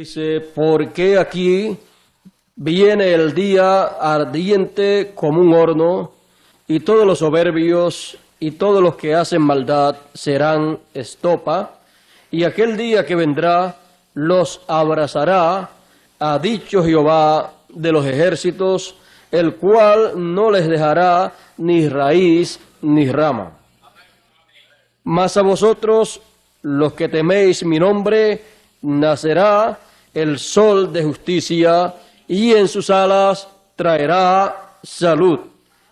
Dice, porque aquí viene el día ardiente como un horno, y todos los soberbios y todos los que hacen maldad serán estopa, y aquel día que vendrá los abrazará, ha dicho Jehová de los ejércitos, el cual no les dejará ni raíz ni rama. Mas a vosotros, los que teméis mi nombre, nacerá el sol de justicia, y en sus alas traerá salud.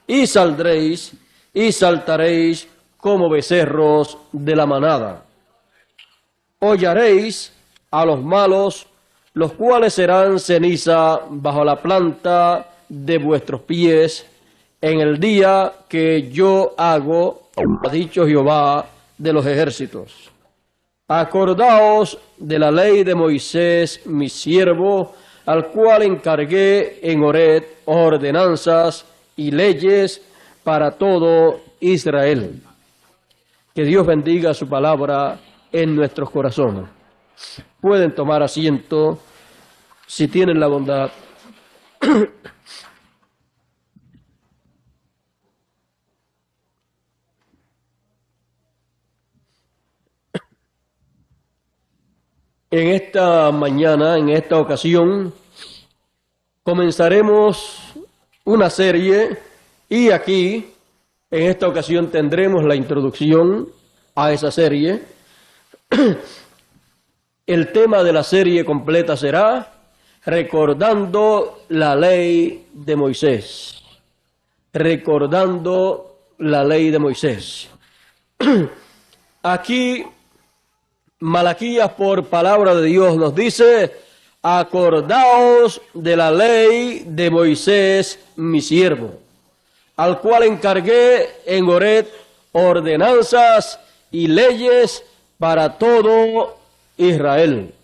Y saldréis y saltaréis como becerros de la manada. Hollaréis a los malos, los cuales serán ceniza bajo la planta de vuestros pies, en el día que yo hago, ha dicho Jehová de los ejércitos. Acordaos de la ley de Moisés, mi siervo, al cual encargué en Horeb ordenanzas y leyes para todo Israel. Que Dios bendiga su palabra en nuestros corazones. Pueden tomar asiento si tienen la bondad. En esta mañana, en esta ocasión, comenzaremos una serie y aquí, en esta ocasión, tendremos la introducción a esa serie. El tema de la serie completa será Recordando la ley de Moisés. Recordando la ley de Moisés. Aquí Malaquías, por palabra de Dios, nos dice: acordaos de la ley de Moisés, mi siervo, al cual encargué en Horeb ordenanzas y leyes para todo Israel.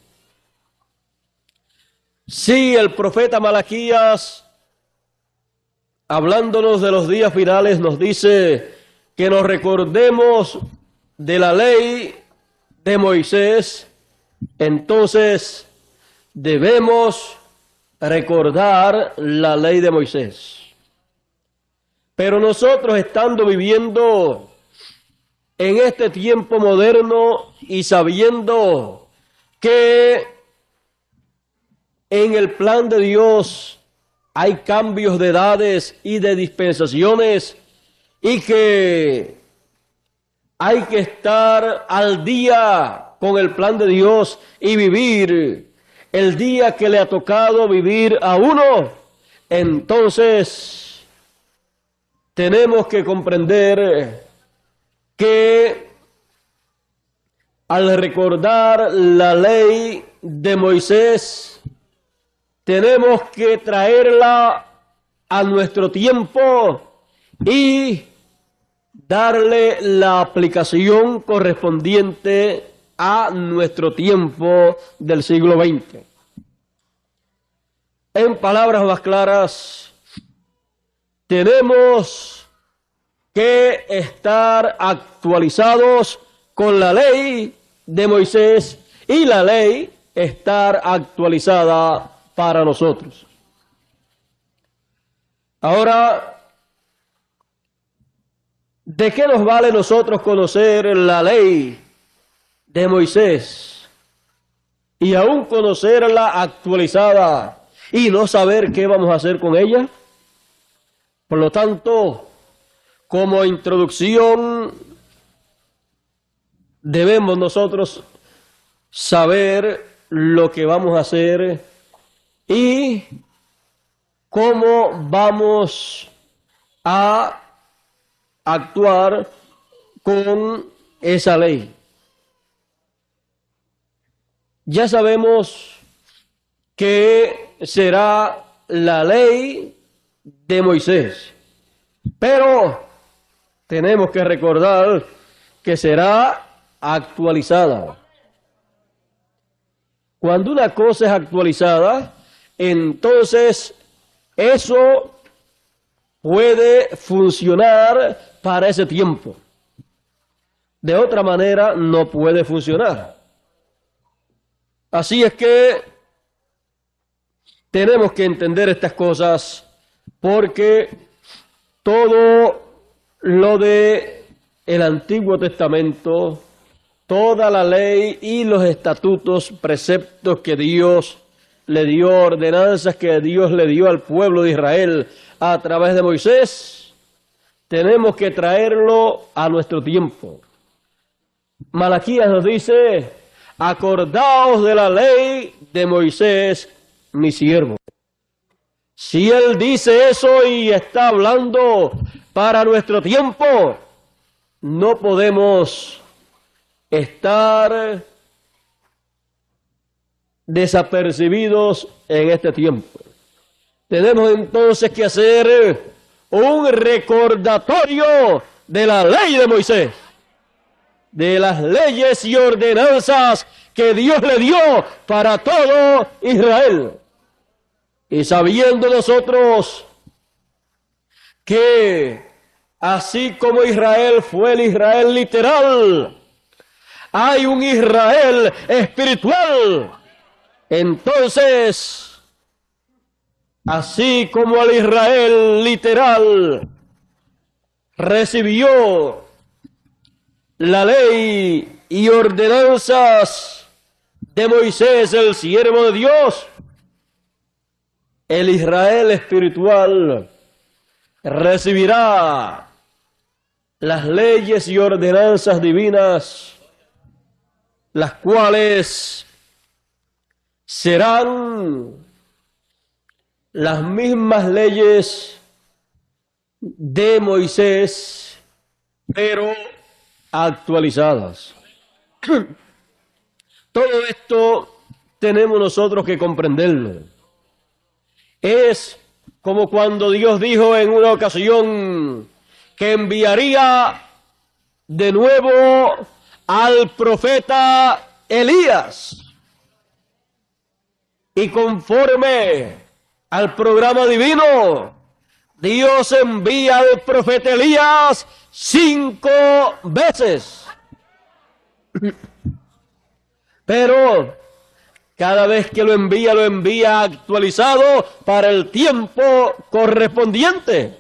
Sí, el profeta Malaquías, hablándonos de los días finales, nos dice que nos recordemos de la ley de Moisés. Entonces debemos recordar la ley de Moisés. Pero nosotros, estando viviendo en este tiempo moderno y sabiendo que en el plan de Dios hay cambios de edades y de dispensaciones, y que hay que estar al día con el plan de Dios y vivir el día que le ha tocado vivir a uno, entonces tenemos que comprender que al recordar la ley de Moisés, tenemos que traerla a nuestro tiempo y darle la aplicación correspondiente a nuestro tiempo del siglo XX. En palabras más claras, tenemos que estar actualizados con la ley de Moisés y la ley estar actualizada para nosotros. Ahora, ¿de qué nos vale nosotros conocer la ley de Moisés y aún conocerla actualizada y no saber qué vamos a hacer con ella? Por lo tanto, como introducción, debemos nosotros saber lo que vamos a hacer y cómo vamos a actuar con esa ley. Ya sabemos que será la ley de Moisés, pero tenemos que recordar que será actualizada. Cuando una cosa es actualizada, entonces eso puede funcionar para ese tiempo. De otra manera no puede funcionar. Así es que tenemos que entender estas cosas porque todo lo de el Antiguo Testamento, toda la ley y los estatutos, preceptos que Dios le dio, ordenanzas que Dios le dio al pueblo de Israel a través de Moisés, tenemos que traerlo a nuestro tiempo. Malaquías nos dice: acordaos de la ley de Moisés, mi siervo. Si él dice eso y está hablando para nuestro tiempo, no podemos estar desapercibidos en este tiempo. Tenemos entonces que hacer un recordatorio de la ley de Moisés, de las leyes y ordenanzas que Dios le dio para todo Israel. Y sabiendo nosotros que así como Israel fue el Israel literal, hay un Israel espiritual. Entonces, así como el Israel literal recibió la ley y ordenanzas de Moisés, el siervo de Dios, el Israel espiritual recibirá las leyes y ordenanzas divinas, las cuales serán las mismas leyes de Moisés, pero actualizadas. Todo esto tenemos nosotros que comprenderlo. Es como cuando Dios dijo en una ocasión que enviaría de nuevo al profeta Elías. Y conforme al programa divino, Dios envía al profeta Elías 5 veces. Pero cada vez que lo envía actualizado para el tiempo correspondiente.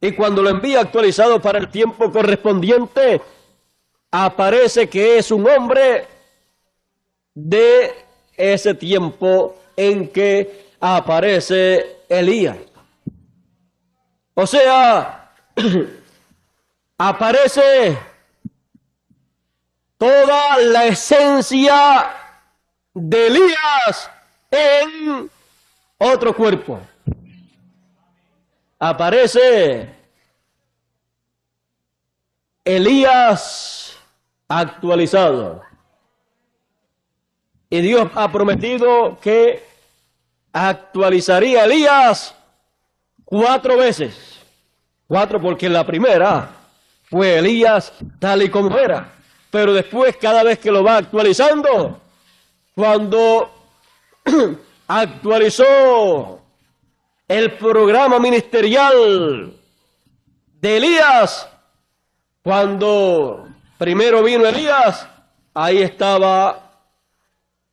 Y cuando lo envía actualizado para el tiempo correspondiente, aparece que es un hombre de ese tiempo en que aparece Elías. O sea, aparece toda la esencia de Elías en otro cuerpo. Aparece Elías actualizado. Y Dios ha prometido que actualizaría a Elías 4 veces. 4 porque la primera fue Elías tal y como era. Pero después, cada vez que lo va actualizando, cuando actualizó el programa ministerial de Elías, cuando primero vino Elías, ahí estaba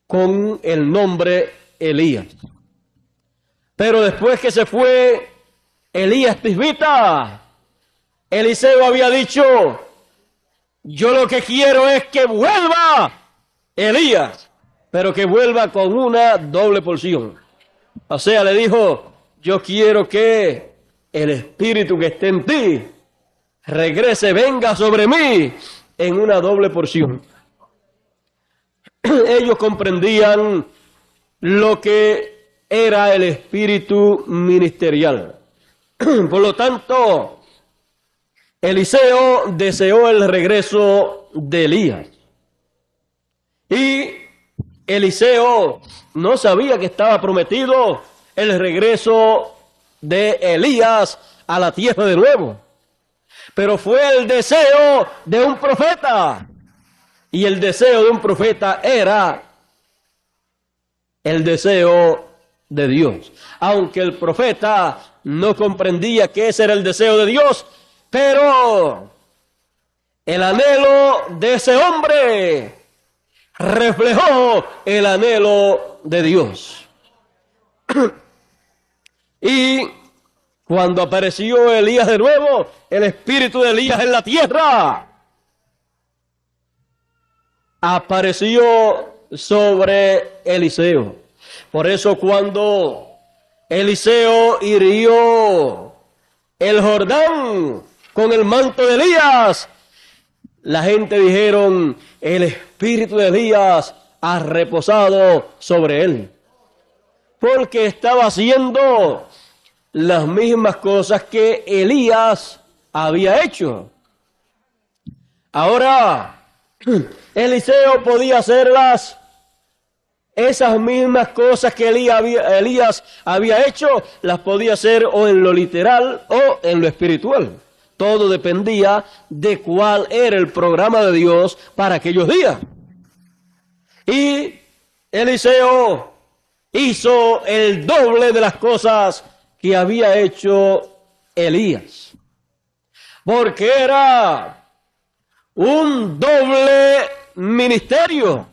con el nombre Elías. Pero después que se fue Elías Tisbita, Eliseo había dicho: yo lo que quiero es que vuelva Elías, pero que vuelva con una doble porción. O sea, le dijo: yo quiero que el espíritu que esté en ti regrese, venga sobre mí en una doble porción. Ellos comprendían lo que era el espíritu ministerial. Por lo tanto, Eliseo deseó el regreso de Elías. Y Eliseo no sabía que estaba prometido el regreso de Elías a la tierra de nuevo. Pero fue el deseo de un profeta. Y el deseo de un profeta era el deseo de Dios. Aunque el profeta no comprendía que ese era el deseo de Dios, pero el anhelo de ese hombre reflejó el anhelo de Dios. Y cuando apareció Elías de nuevo, el espíritu de Elías en la tierra apareció sobre Eliseo. Por eso cuando Eliseo hirió el Jordán con el manto de Elías, la gente dijeron, el espíritu de Elías ha reposado sobre él. Porque estaba haciendo las mismas cosas que Elías había hecho. Ahora, Eliseo podía hacerlas, esas mismas cosas que Elías había hecho, las podía hacer o en lo literal o en lo espiritual. Todo dependía de cuál era el programa de Dios para aquellos días. Y Eliseo hizo el doble de las cosas que había hecho Elías. Porque era un doble ministerio.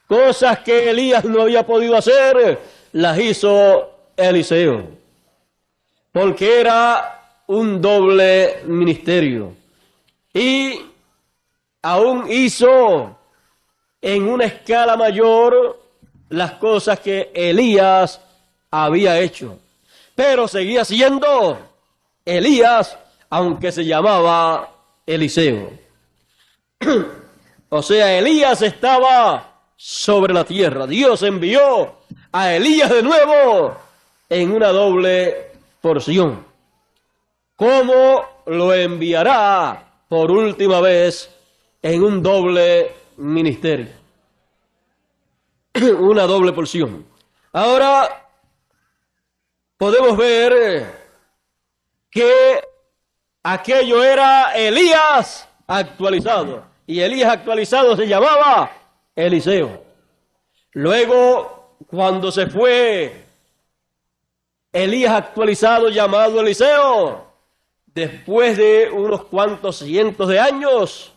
Cosas que Elías no había podido hacer, las hizo Eliseo. Porque era un doble ministerio. Y aún hizo en una escala mayor las cosas que Elías había hecho. Pero seguía siendo Elías, aunque se llamaba Eliseo. O sea, Elías estaba sobre la tierra. Dios envió a Elías de nuevo en una doble porción. ¿Cómo lo enviará por última vez en un doble ministerio? Una doble porción. Ahora podemos ver que aquello era Elías actualizado. Y Elías actualizado se llamaba Eliseo. Luego, cuando se fue Elías actualizado llamado Eliseo, después de unos cuantos cientos de años,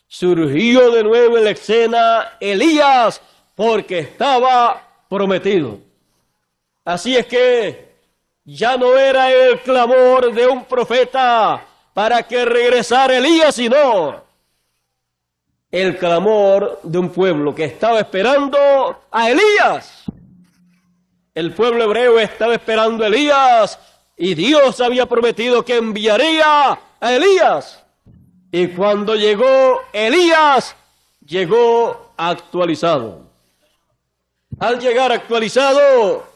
surgió de nuevo en la escena Elías, porque estaba prometido. Así es que ya no era el clamor de un profeta para que regresara Elías, sino el clamor de un pueblo que estaba esperando a Elías. El pueblo hebreo estaba esperando a Elías y Dios había prometido que enviaría a Elías. Y cuando llegó Elías, llegó actualizado. Al llegar actualizado,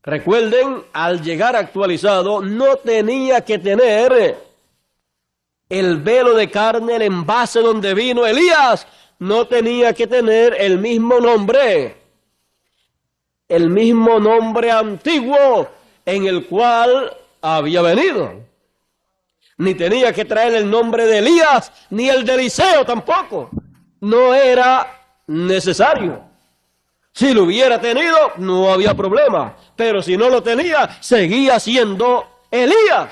recuerden, al llegar actualizado no tenía que tener el velo de carne, el envase donde vino Elías, no tenía que tener el mismo nombre antiguo en el cual había venido. Ni tenía que traer el nombre de Elías, ni el de Eliseo tampoco. No era necesario. Si lo hubiera tenido, no había problema. Pero si no lo tenía, seguía siendo Elías.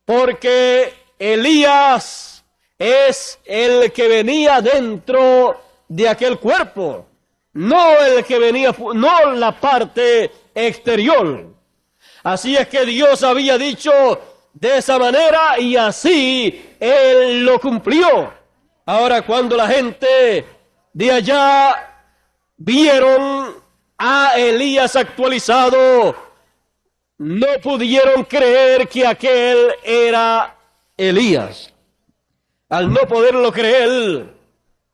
Porque Elías es el que venía dentro de aquel cuerpo, no el que venía, no la parte exterior. Así es que Dios había dicho de esa manera y así Él lo cumplió. Ahora, cuando la gente de allá vieron a Elías actualizado, no pudieron creer que aquel era Elías. Al no poderlo creer,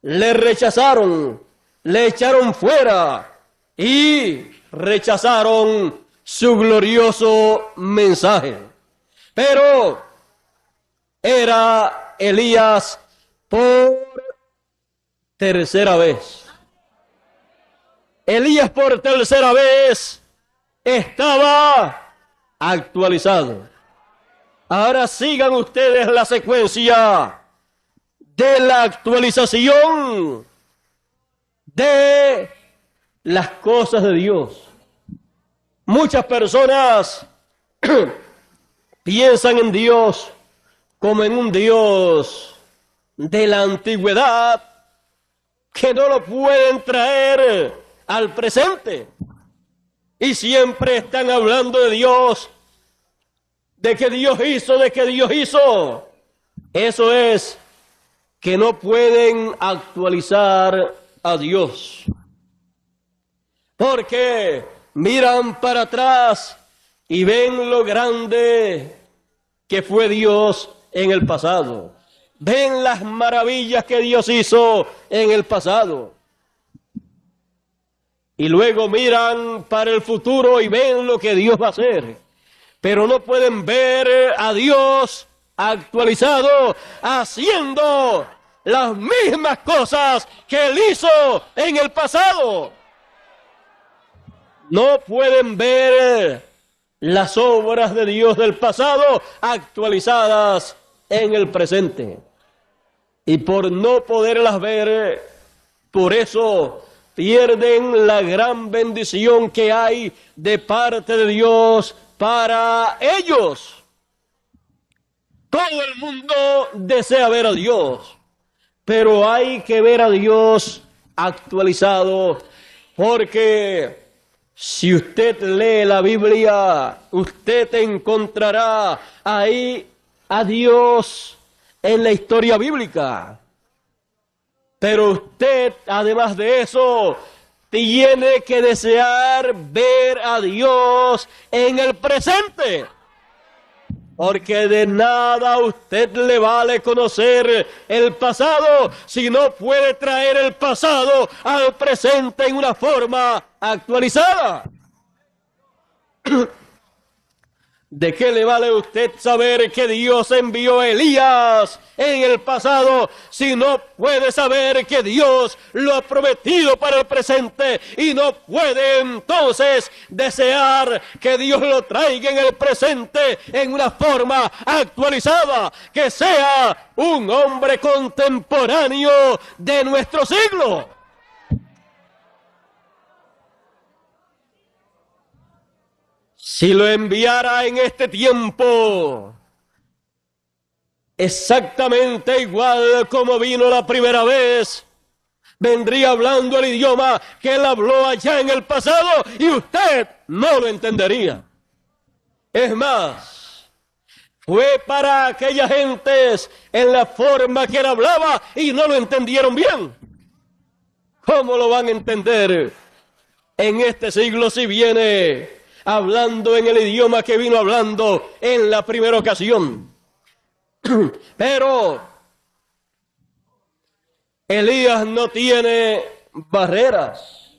le rechazaron, le echaron fuera y rechazaron su glorioso mensaje. Pero era Elías por tercera vez. Elías por tercera vez estaba actualizado. Ahora sigan ustedes la secuencia de la actualización de las cosas de Dios. Muchas personas piensan en Dios como en un Dios de la antigüedad que no lo pueden traer al presente. Y siempre están hablando de Dios, de que Dios hizo, de que Dios hizo. Eso es que no pueden actualizar a Dios. Porque miran para atrás y ven lo grande que fue Dios en el pasado. Ven las maravillas que Dios hizo en el pasado. Y luego miran para el futuro y ven lo que Dios va a hacer. Pero no pueden ver a Dios actualizado haciendo las mismas cosas que Él hizo en el pasado. No pueden ver las obras de Dios del pasado actualizadas en el presente. Y por no poderlas ver, por eso pierden la gran bendición que hay de parte de Dios para ellos. Todo el mundo desea ver a Dios, pero hay que ver a Dios actualizado, porque si usted lee la Biblia, usted encontrará ahí a Dios en la historia bíblica. Pero usted, además de eso, tiene que desear ver a Dios en el presente. Porque de nada a usted le vale conocer el pasado si no puede traer el pasado al presente en una forma actualizada. ¿De qué le vale a usted saber que Dios envió a Elías en el pasado si no puede saber que Dios lo ha prometido para el presente y no puede entonces desear que Dios lo traiga en el presente en una forma actualizada, que sea un hombre contemporáneo de nuestro siglo? Si lo enviara en este tiempo, exactamente igual como vino la primera vez, vendría hablando el idioma que él habló allá en el pasado y usted no lo entendería. Es más, fue para aquellas gentes en la forma que él hablaba y no lo entendieron bien. ¿Cómo lo van a entender en este siglo si viene hablando en el idioma que vino hablando en la primera ocasión? Pero Elías no tiene barreras.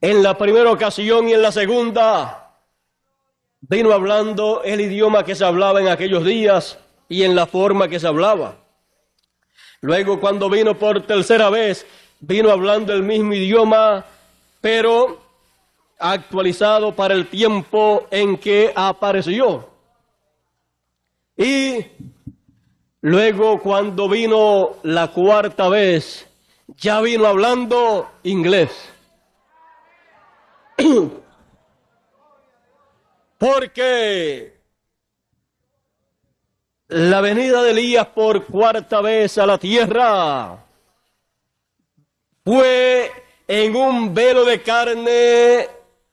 En la primera ocasión y en la segunda vino hablando el idioma que se hablaba en aquellos días y en la forma que se hablaba. Luego, cuando vino por tercera vez, vino hablando el mismo idioma, pero actualizado para el tiempo en que apareció. Y luego, cuando vino la cuarta vez, ya vino hablando inglés. Porque la venida de Elías por cuarta vez a la tierra fue en un velo de carne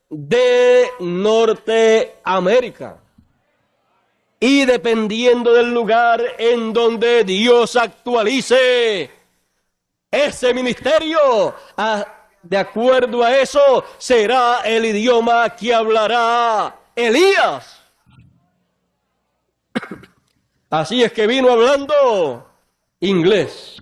de Norteamérica. Y dependiendo del lugar en donde Dios actualice ese ministerio, de acuerdo a eso será el idioma que hablará Elías. Así es que vino hablando inglés.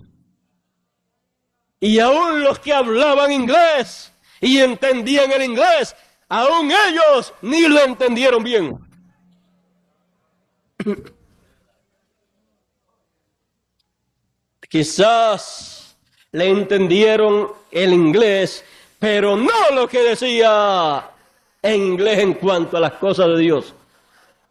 Y aún los que hablaban inglés y entendían el inglés, aún ellos ni lo entendieron bien. Quizás le entendieron el inglés, pero no lo que decía en inglés en cuanto a las cosas de Dios.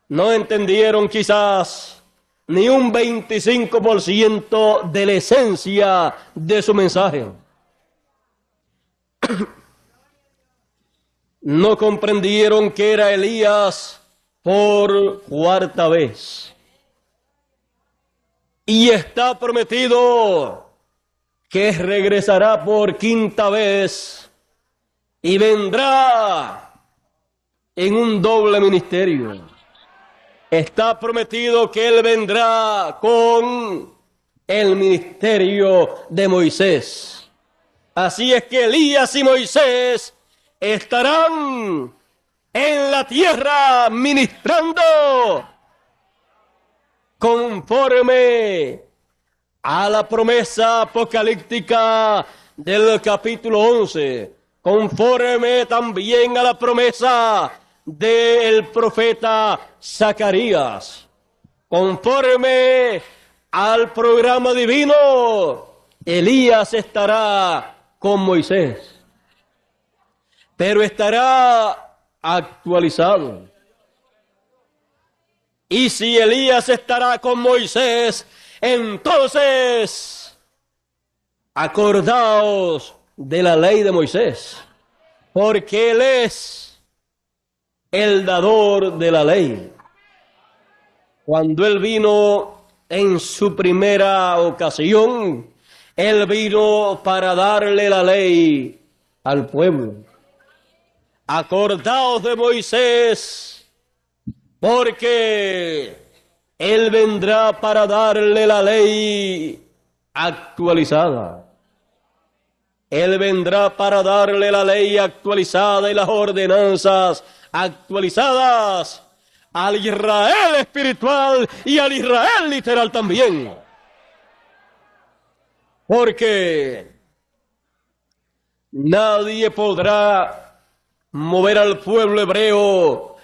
No entendieron quizás ni un 25% de la esencia de su mensaje. No comprendieron que era Elías por cuarta vez. Y está prometido que regresará por quinta vez y vendrá en un doble ministerio. Está prometido que Él vendrá con el ministerio de Moisés. Así es que Elías y Moisés estarán en la tierra ministrando conforme a la promesa apocalíptica del capítulo 11, conforme también a la promesa del profeta Zacarías, conforme al programa divino. Elías estará con Moisés, pero estará actualizado. Y si Elías estará con Moisés, entonces acordaos de la ley de Moisés, porque Él es el dador de la ley. Cuando Él vino en su primera ocasión, Él vino para darle la ley al pueblo. Acordaos de Moisés, porque Él vendrá para darle la ley actualizada. Él vendrá para darle la ley actualizada y las ordenanzas actualizadas al Israel espiritual y al Israel literal también. Porque nadie podrá mover al pueblo hebreo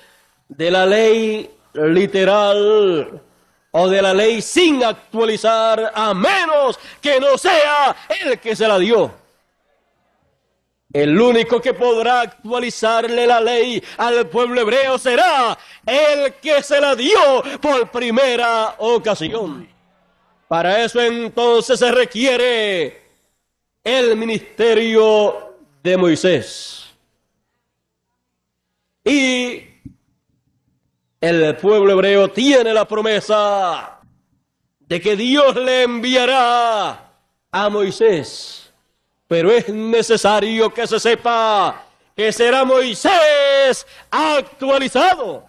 de la ley literal o de la ley sin actualizar, a menos que no sea el que se la dio. El único que podrá actualizarle la ley al pueblo hebreo será el que se la dio por primera ocasión. Para eso entonces se requiere el ministerio de Moisés. Y el pueblo hebreo tiene la promesa de que Dios le enviará a Moisés. Pero es necesario que se sepa que será Moisés actualizado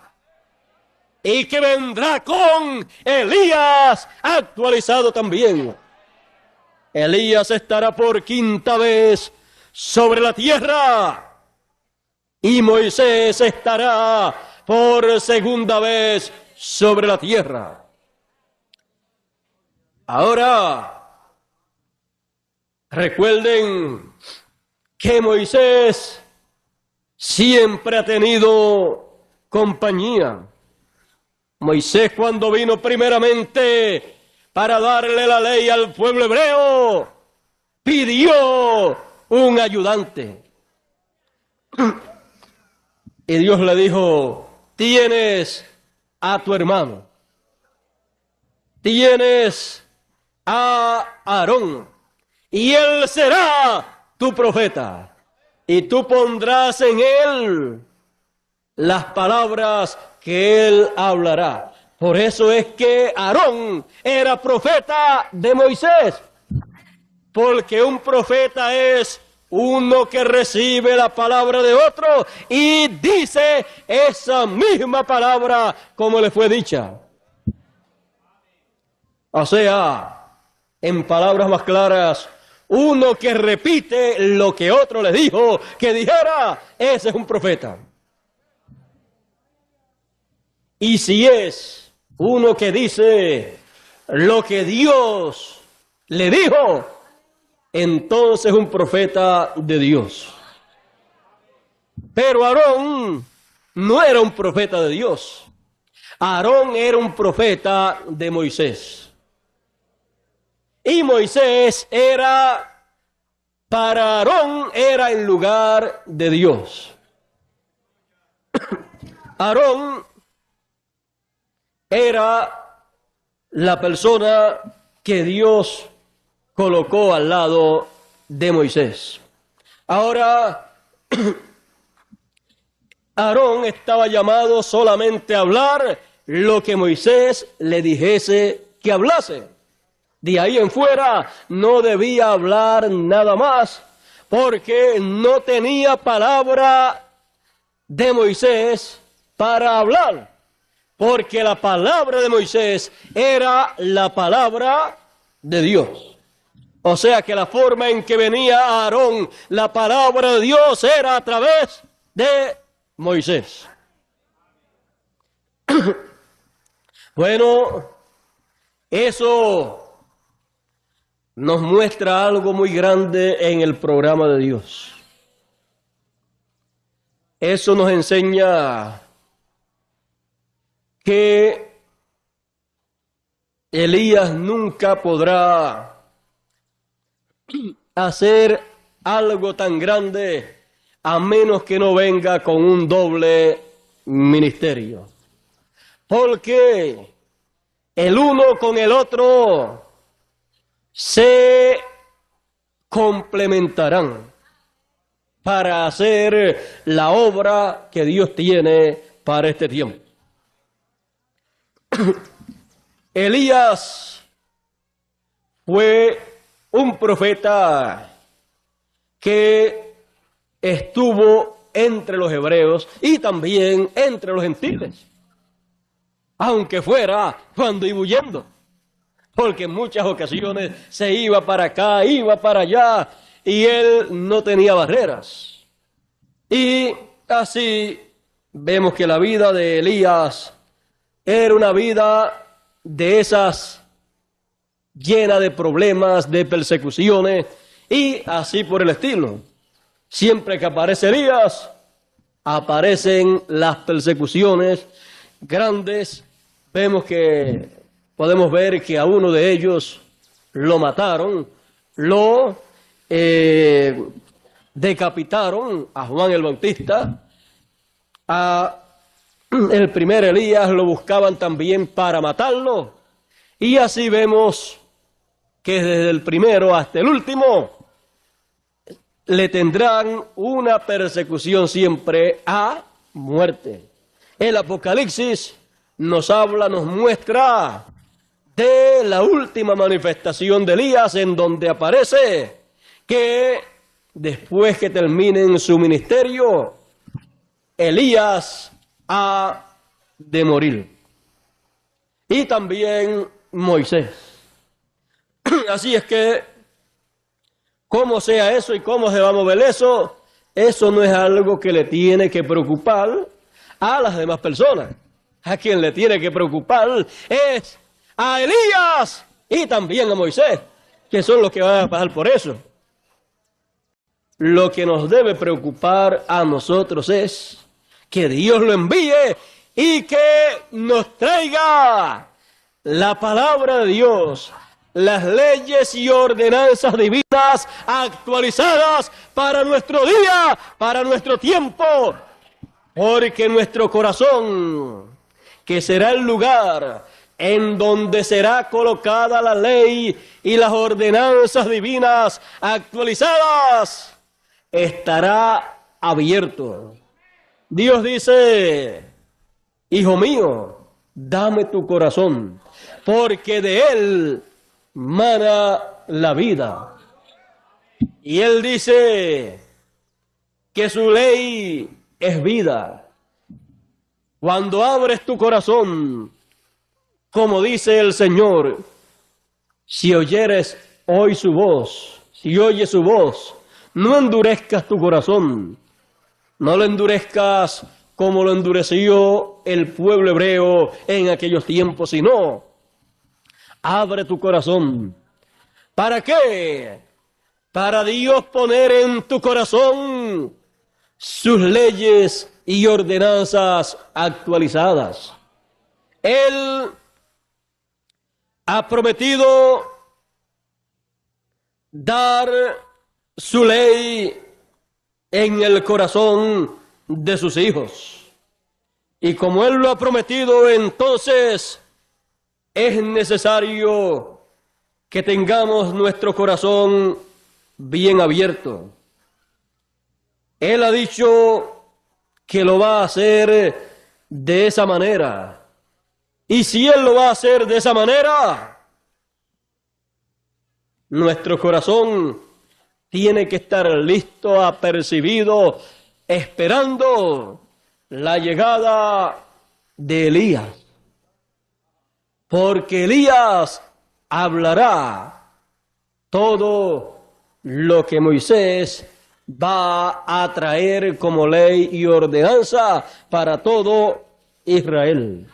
y que vendrá con Elías actualizado también. Elías estará por quinta vez sobre la tierra y Moisés estará por segunda vez sobre la tierra. Ahora, recuerden que Moisés siempre ha tenido compañía. Moisés, cuando vino primeramente para darle la ley al pueblo hebreo, pidió un ayudante. Y Dios le dijo: tienes a tu hermano, tienes a Aarón, y él será tu profeta, y tú pondrás en él las palabras que él hablará. Por eso es que Aarón era profeta de Moisés, porque un profeta es uno que recibe la palabra de otro y dice esa misma palabra como le fue dicha. O sea, en palabras más claras, uno que repite lo que otro le dijo que dijera, ese es un profeta. Y si es uno que dice lo que Dios le dijo, entonces un profeta de Dios. Pero Aarón no era un profeta de Dios. Aarón era un profeta de Moisés. Y Moisés era, para Aarón, era el lugar de Dios. Aarón era la persona que Dios colocó al lado de Moisés. Ahora, Aarón estaba llamado solamente a hablar lo que Moisés le dijese que hablase. De ahí en fuera no debía hablar nada más, porque no tenía palabra de Moisés para hablar, porque la palabra de Moisés era la palabra de Dios. O sea que la forma en que venía a Aarón la palabra de Dios era a través de Moisés. Bueno, eso nos muestra algo muy grande en el programa de Dios. Eso nos enseña que Elías nunca podrá hacer algo tan grande a menos que no venga con un doble ministerio. Porque el uno con el otro se complementarán para hacer la obra que Dios tiene para este tiempo. Elías fue un profeta que estuvo entre los hebreos y también entre los gentiles, aunque fuera cuando iba huyendo, porque en muchas ocasiones se iba para acá, iba para allá, y él no tenía barreras. Y así vemos que la vida de Elías era una vida de esas llena de problemas, de persecuciones, y así por el estilo. Siempre que aparece Elías, aparecen las persecuciones grandes. Podemos ver que a uno de ellos lo mataron, lo decapitaron, a Juan el Bautista. El primer Elías lo buscaban también para matarlo. Y así vemos que desde el primero hasta el último le tendrán una persecución siempre a muerte. El Apocalipsis nos muestra de la última manifestación de Elías, en donde aparece que después que terminen su ministerio, Elías ha de morir. Y también Moisés. Así es que, cómo sea eso y cómo se va a mover eso no es algo que le tiene que preocupar a las demás personas. A quien le tiene que preocupar es a Elías y también a Moisés, que son los que van a pasar por eso. Lo que nos debe preocupar a nosotros es que Dios lo envíe y que nos traiga la palabra de Dios, las leyes y ordenanzas divinas actualizadas para nuestro día, para nuestro tiempo, porque nuestro corazón, que será el lugar en donde será colocada la ley y las ordenanzas divinas actualizadas, estará abierto. Dios dice: hijo mío, dame tu corazón, porque de él mana la vida. Y él dice que su ley es vida. Cuando abres tu corazón, como dice el Señor, si oyeres hoy su voz, si oyes su voz, no endurezcas tu corazón, no lo endurezcas como lo endureció el pueblo hebreo en aquellos tiempos, sino abre tu corazón. ¿Para qué? Para Dios poner en tu corazón sus leyes y ordenanzas actualizadas. Él ha prometido dar su ley en el corazón de sus hijos. Y como Él lo ha prometido, entonces es necesario que tengamos nuestro corazón bien abierto. Él ha dicho que lo va a hacer de esa manera. Y si Él lo va a hacer de esa manera, nuestro corazón tiene que estar listo, apercibido, esperando la llegada de Elías. Porque Elías hablará todo lo que Moisés va a traer como ley y ordenanza para todo Israel.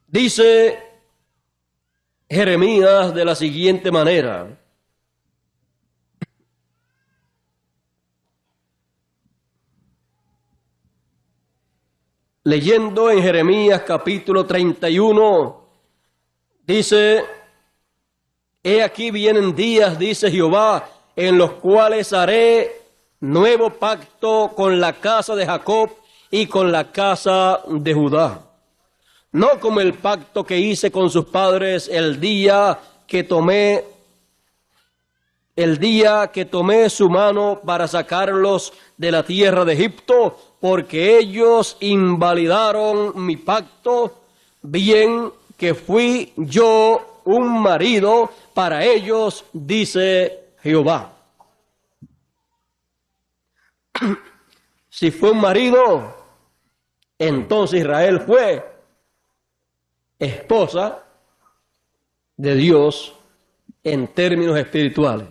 Dice Jeremías de la siguiente manera: leyendo en Jeremías capítulo 31, dice: he aquí vienen días, dice Jehová, en los cuales haré nuevo pacto con la casa de Jacob y con la casa de Judá. No como el pacto que hice con sus padres el día que tomé su mano para sacarlos de la tierra de Egipto, porque ellos invalidaron mi pacto, bien que fui yo un marido para ellos, dice Jehová. Si fue un marido, entonces Israel fue esposa de Dios en términos espirituales.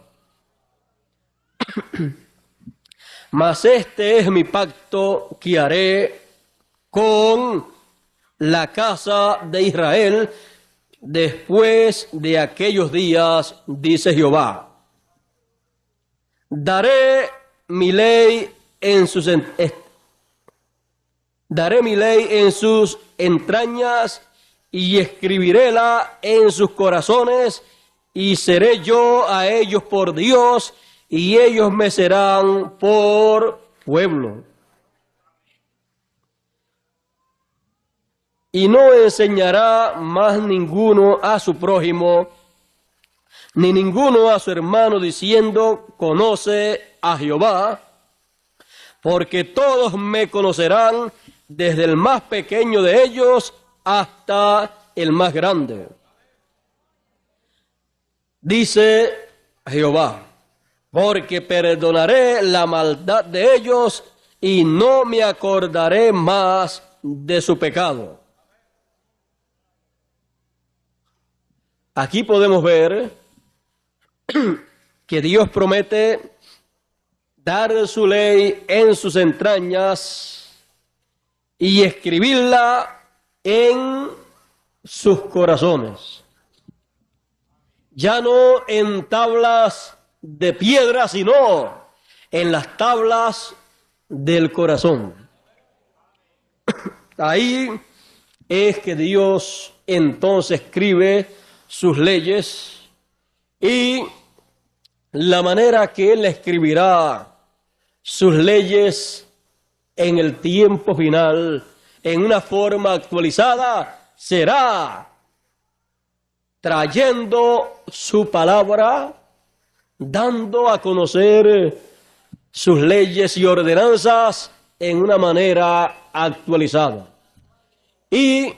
Mas este es mi pacto que haré con la casa de Israel después de aquellos días, dice Jehová. Daré mi ley en sus entrañas y escribiréla en sus corazones, y seré yo a ellos por Dios, y ellos me serán por pueblo. Y no enseñará más ninguno a su prójimo, ni ninguno a su hermano, diciendo: conoce a Jehová, porque todos me conocerán, desde el más pequeño de ellos hasta el más grande. Dice Jehová: porque perdonaré la maldad de ellos y no me acordaré más de su pecado. Aquí podemos ver que Dios promete dar su ley en sus entrañas y escribirla en sus corazones. Ya no en tablas de piedra, sino en las tablas del corazón. Ahí es que Dios entonces escribe sus leyes, y la manera que Él escribirá sus leyes en el tiempo final, en una forma actualizada, será trayendo su palabra, dando a conocer sus leyes y ordenanzas en una manera actualizada. Y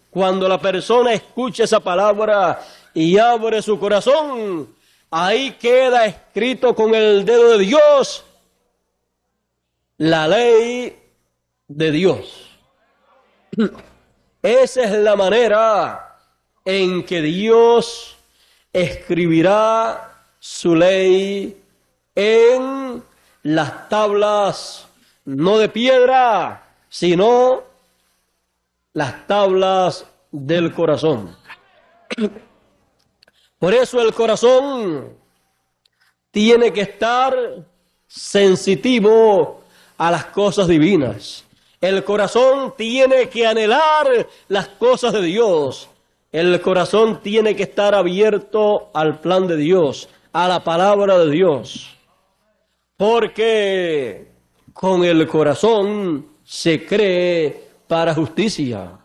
cuando la persona escuche esa palabra y abre su corazón, ahí queda escrito con el dedo de Dios la ley de Dios. Esa es la manera en que Dios escribirá su ley en las tablas, no de piedra, sino las tablas del corazón. Por eso el corazón tiene que estar sensitivo a las cosas divinas. El corazón tiene que anhelar las cosas de Dios. El corazón tiene que estar abierto al plan de Dios, a la palabra de Dios. Porque con el corazón se cree para justicia,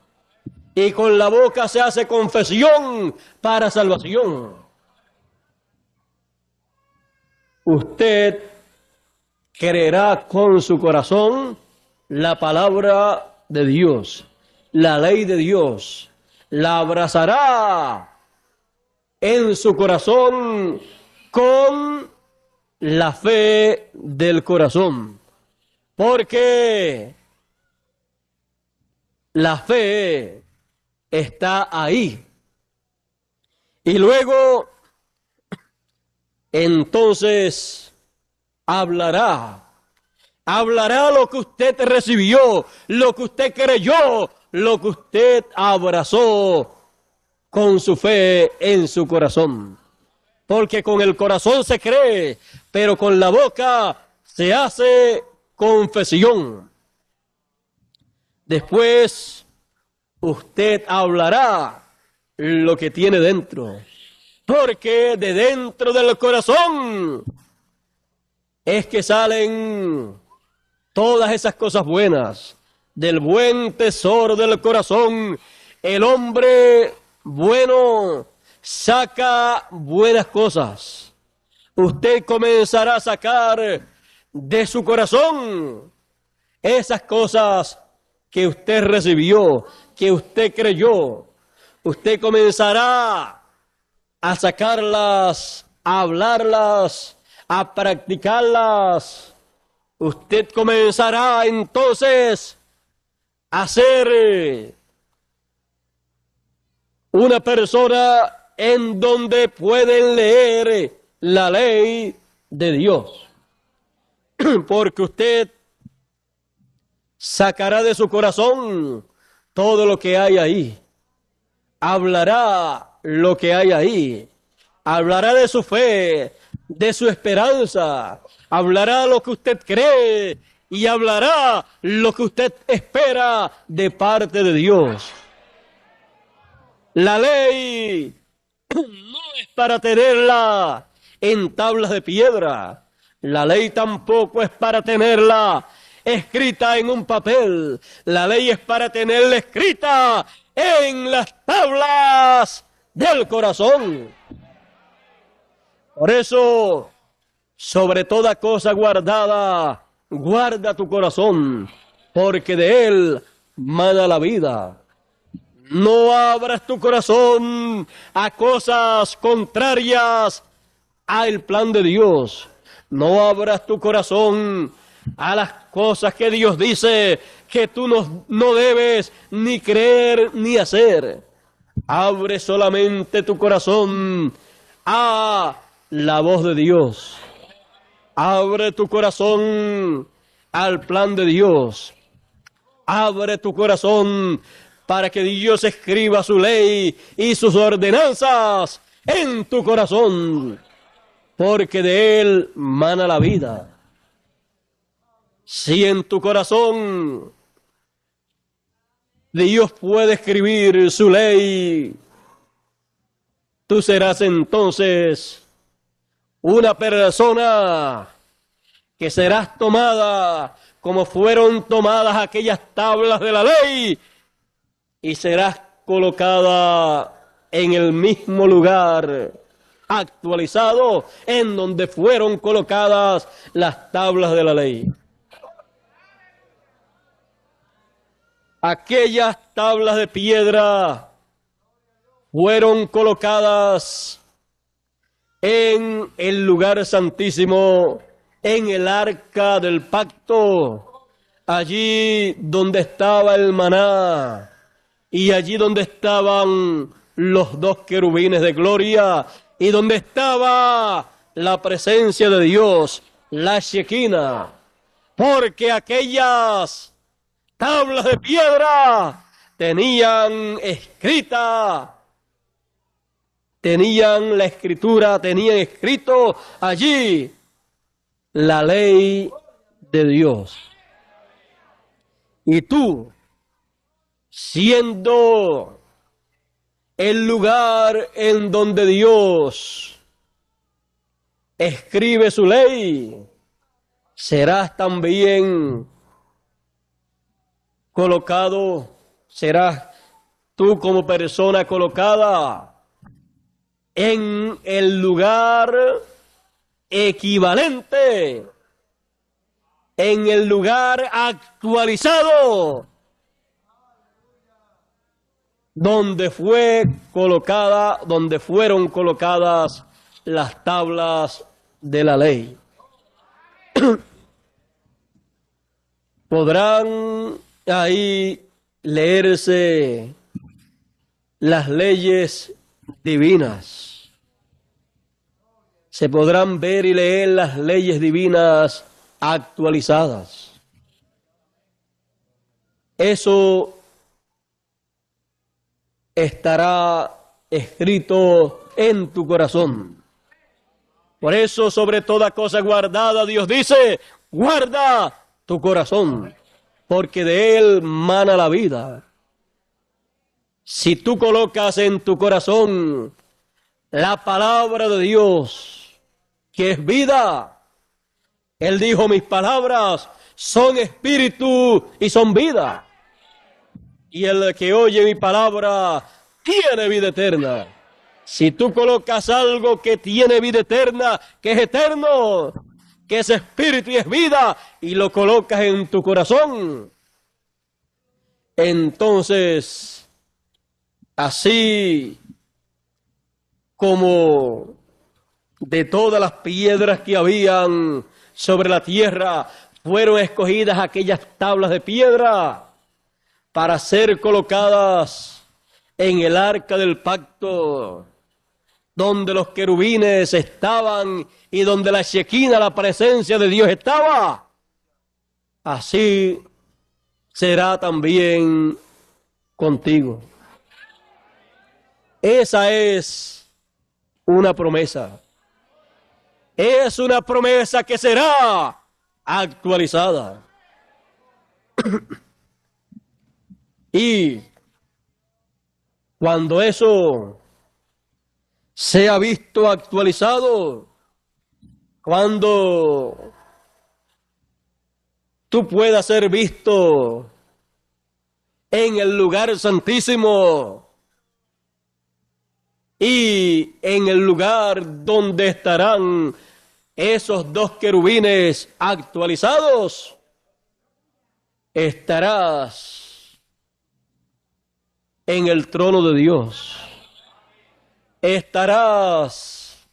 y con la boca se hace confesión para salvación. Usted creerá con su corazón la palabra de Dios, la ley de Dios, la abrazará en su corazón con la fe del corazón, porque la fe está ahí. Y luego, entonces, hablará lo que usted recibió, lo que usted creyó, lo que usted abrazó con su fe en su corazón. Porque con el corazón se cree, pero con la boca se hace confesión. Después, usted hablará lo que tiene dentro, porque de dentro del corazón es que salen todas esas cosas buenas. Del buen tesoro del corazón, el hombre bueno saca buenas cosas. Usted comenzará a sacar de su corazón esas cosas que usted recibió, que usted creyó. Usted comenzará a sacarlas, a hablarlas, a practicarlas. Usted comenzará entonces a ser una persona en donde pueden leer la ley de Dios. Porque usted sacará de su corazón todo lo que hay ahí. Hablará lo que hay ahí. Hablará de su fe, de su esperanza. Hablará lo que usted cree y hablará lo que usted espera de parte de Dios. La ley no es para tenerla en tablas de piedra. La ley tampoco es para tenerla escrita en un papel. La ley es para tenerla escrita en las tablas del corazón. Por eso, sobre toda cosa guardada, guarda tu corazón, porque de él mana la vida. No abras tu corazón a cosas contrarias al plan de Dios. No abras tu corazón a las cosas que Dios dice que tú no debes ni creer ni hacer. Abre solamente tu corazón a la voz de Dios. Abre tu corazón al plan de Dios. Abre tu corazón para que Dios escriba su ley y sus ordenanzas en tu corazón, porque de él mana la vida. Si en tu corazón Dios puede escribir su ley, tú serás entonces una persona que serás tomada como fueron tomadas aquellas tablas de la ley y serás colocada en el mismo lugar actualizado en donde fueron colocadas las tablas de la ley. Aquellas tablas de piedra fueron colocadas en el lugar santísimo, en el arca del pacto, allí donde estaba el maná y allí donde estaban los dos querubines de gloria y donde estaba la presencia de Dios, la Shekinah, porque aquellas tablas de piedra tenían la escritura, tenían escrito allí la ley de Dios. Y tú, siendo el lugar en donde Dios escribe su ley, serás también colocado, serás tú como persona colocada en el lugar equivalente en el lugar actualizado donde fueron colocadas las tablas de la ley. Podrán ahí leerse las leyes divinas. Se podrán ver y leer las leyes divinas actualizadas. Eso estará escrito en tu corazón. Por eso, sobre toda cosa guardada, Dios dice, guarda tu corazón, porque de él mana la vida. Si tú colocas en tu corazón la palabra de Dios, que es vida, Él dijo, mis palabras son espíritu y son vida. Y el que oye mi palabra tiene vida eterna. Si tú colocas algo que tiene vida eterna, que es eterno, que es espíritu y es vida, y lo colocas en tu corazón, entonces, así como de todas las piedras que habían sobre la tierra, fueron escogidas aquellas tablas de piedra para ser colocadas en el arca del pacto, donde los querubines estaban y donde la Shequina, la presencia de Dios, estaba. Así será también contigo. Esa es una promesa. Es una promesa que será actualizada. Y cuando eso sea visto actualizado, cuando tú puedas ser visto en el lugar santísimo y en el lugar donde estarán esos dos querubines actualizados, estarás en el trono de Dios. Estarás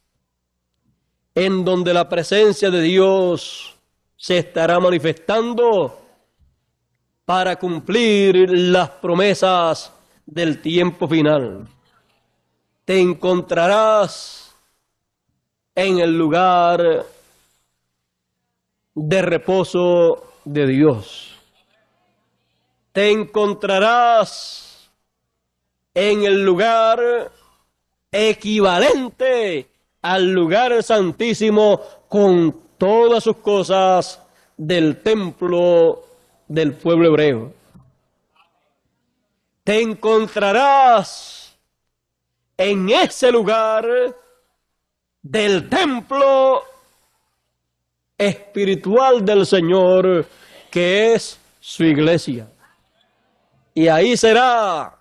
en donde la presencia de Dios se estará manifestando para cumplir las promesas del tiempo final. Te encontrarás en el lugar de reposo de Dios. Te encontrarás en el lugar equivalente al lugar santísimo con todas sus cosas del templo del pueblo hebreo. Te encontrarás en ese lugar del templo espiritual del Señor, que es su iglesia. Y ahí será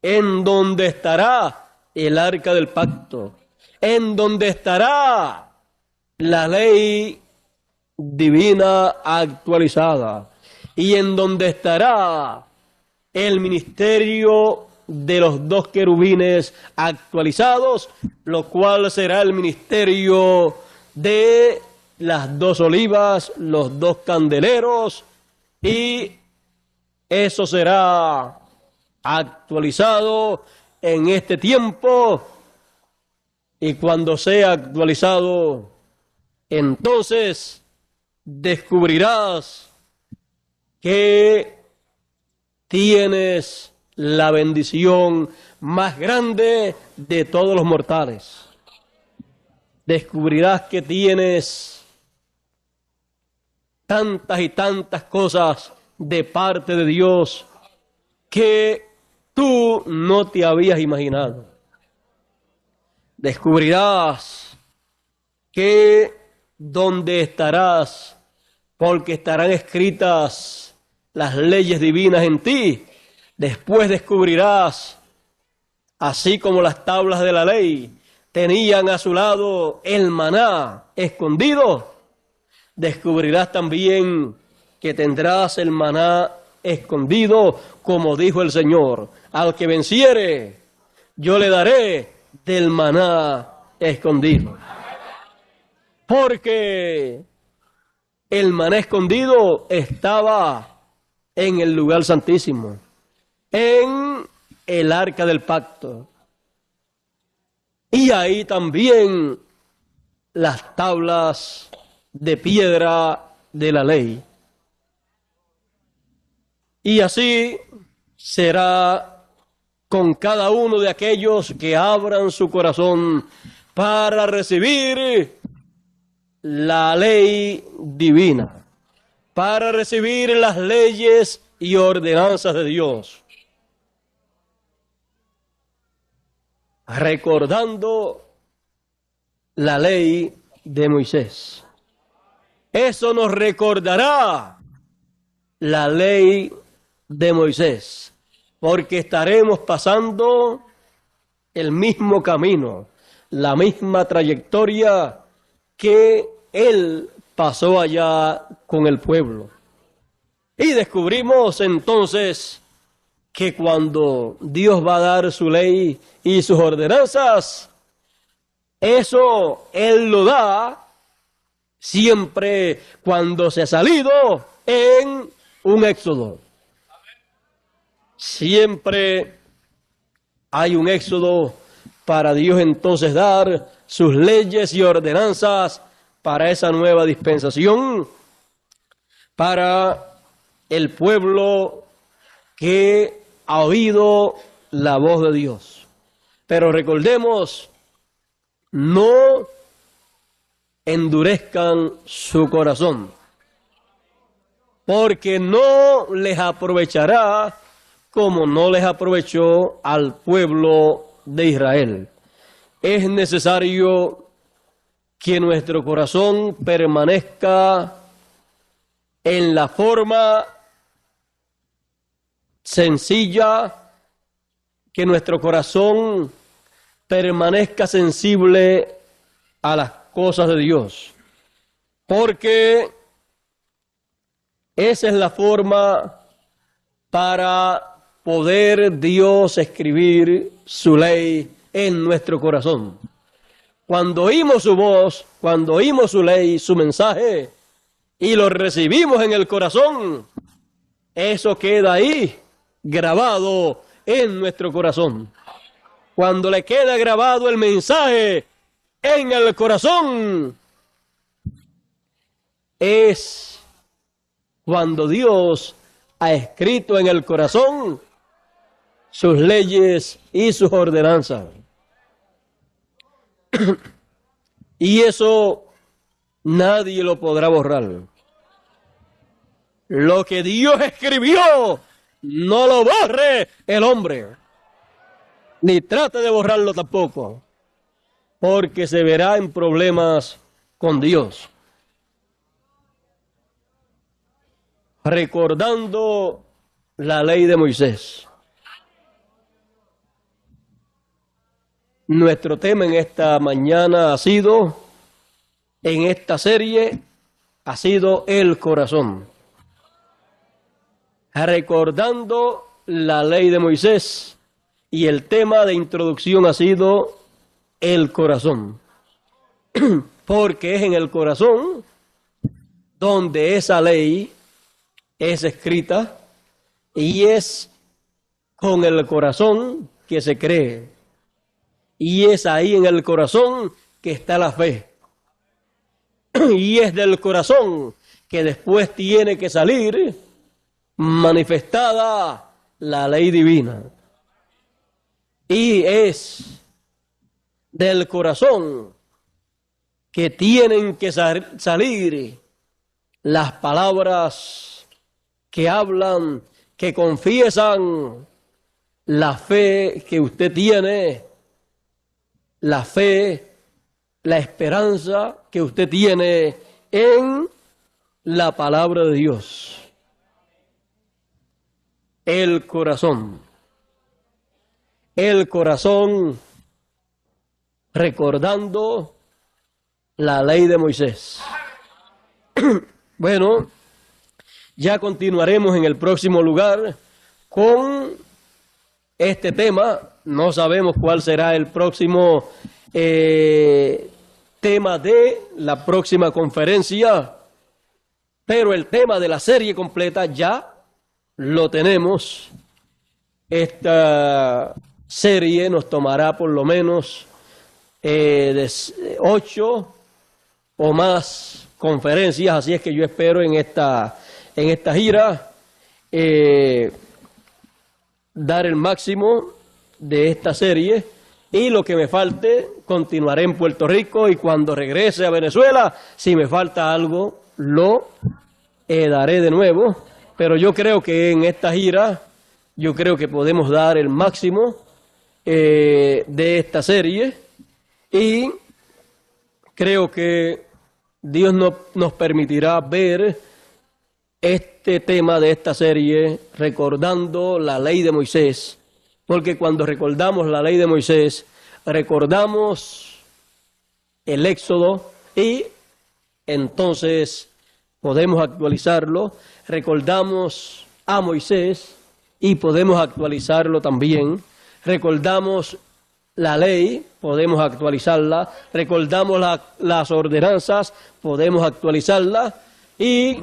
en donde estará el arca del pacto, en donde estará la ley divina actualizada, y en donde estará el ministerio de los dos querubines actualizados, lo cual será el ministerio de las dos olivas, los dos candeleros, y eso será actualizado en este tiempo. Y cuando sea actualizado, entonces descubrirás que tienes la bendición más grande de todos los mortales. Descubrirás que tienes tantas y tantas cosas de parte de Dios que tú no te habías imaginado. Descubrirás que donde estarás, porque estarán escritas las leyes divinas en ti. Después descubrirás, así como las tablas de la ley tenían a su lado el maná escondido, descubrirás también que tendrás el maná escondido, como dijo el Señor. Al que venciere, yo le daré del maná escondido. Porque el maná escondido estaba en el lugar santísimo, en el arca del pacto. Y ahí también las tablas de piedra de la ley. Y así será con cada uno de aquellos que abran su corazón para recibir la ley divina, para recibir las leyes y ordenanzas de Dios, recordando la ley de Moisés. Eso nos recordará la ley de Moisés, porque estaremos pasando el mismo camino, la misma trayectoria que él pasó allá con el pueblo. Y descubrimos entonces que cuando Dios va a dar su ley y sus ordenanzas, eso Él lo da siempre cuando se ha salido en un éxodo. Siempre hay un éxodo para Dios entonces dar sus leyes y ordenanzas para esa nueva dispensación, para el pueblo que ha oído la voz de Dios. Pero recordemos, no endurezcan su corazón, porque no les aprovechará como no les aprovechó al pueblo de Israel. Es necesario que nuestro corazón permanezca en la forma sencilla, que nuestro corazón permanezca sensible a las cosas de Dios, porque esa es la forma para poder Dios escribir su ley en nuestro corazón. Cuando oímos su voz, cuando oímos su ley, su mensaje, y lo recibimos en el corazón, eso queda ahí, grabado en nuestro corazón. Cuando le queda grabado el mensaje en el corazón, es cuando Dios ha escrito en el corazón sus leyes y sus ordenanzas. Y eso nadie lo podrá borrar. Lo que Dios escribió, no lo borre el hombre, ni trate de borrarlo tampoco, porque se verá en problemas con Dios. Recordando la ley de Moisés. Nuestro tema en esta mañana ha sido, en esta serie, ha sido el corazón. Recordando la ley de Moisés, y el tema de introducción ha sido el corazón. Porque es en el corazón donde esa ley es escrita, y es con el corazón que se cree. Y es ahí en el corazón que está la fe. Y es del corazón que después tiene que salir manifestada la ley divina. Y es del corazón que tienen que salir las palabras que hablan, que confiesan la fe que usted tiene, la fe, la esperanza que usted tiene en la palabra de Dios. El corazón recordando la ley de Moisés. Bueno, ya continuaremos en el próximo lugar con este tema. No sabemos cuál será el próximo tema de la próxima conferencia, pero el tema de la serie completa ya lo tenemos. Esta serie nos tomará por lo menos de 8 o más conferencias, así es que yo espero en esta gira dar el máximo de esta serie, y lo que me falte continuaré en Puerto Rico, y cuando regrese a Venezuela, si me falta algo, lo daré de nuevo. Pero yo creo que en esta gira, yo creo que podemos dar el máximo de esta serie, y creo que Dios nos permitirá ver este tema de esta serie recordando la ley de Moisés, porque cuando recordamos la ley de Moisés, recordamos el Éxodo, y entonces podemos actualizarlo. Recordamos a Moisés y podemos actualizarlo también. Recordamos la ley, podemos actualizarla. Recordamos las ordenanzas, podemos actualizarla, y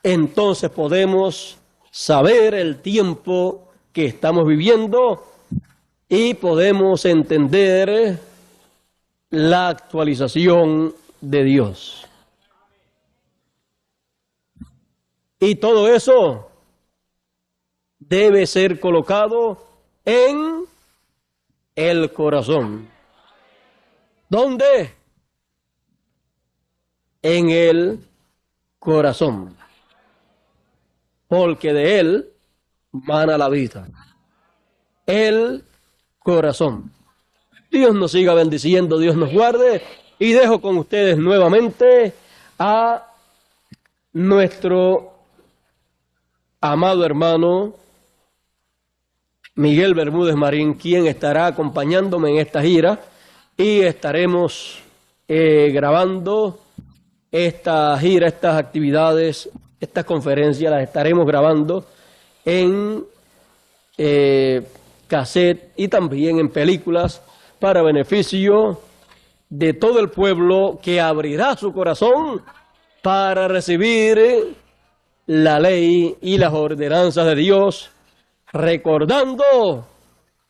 entonces podemos saber el tiempo que estamos viviendo y podemos entender la actualización de Dios. Y todo eso debe ser colocado en el corazón. ¿Dónde? En el corazón. Porque de él mana la vida. El corazón. Dios nos siga bendiciendo, Dios nos guarde, y dejo con ustedes nuevamente a nuestro amado hermano Miguel Bermúdez Marín, quien estará acompañándome en esta gira, y estaremos grabando esta gira, estas actividades, estas conferencias, las estaremos grabando en cassette y también en películas, para beneficio de todo el pueblo que abrirá su corazón para recibir la ley y las ordenanzas de Dios, recordando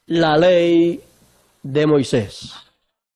la ley de Moisés.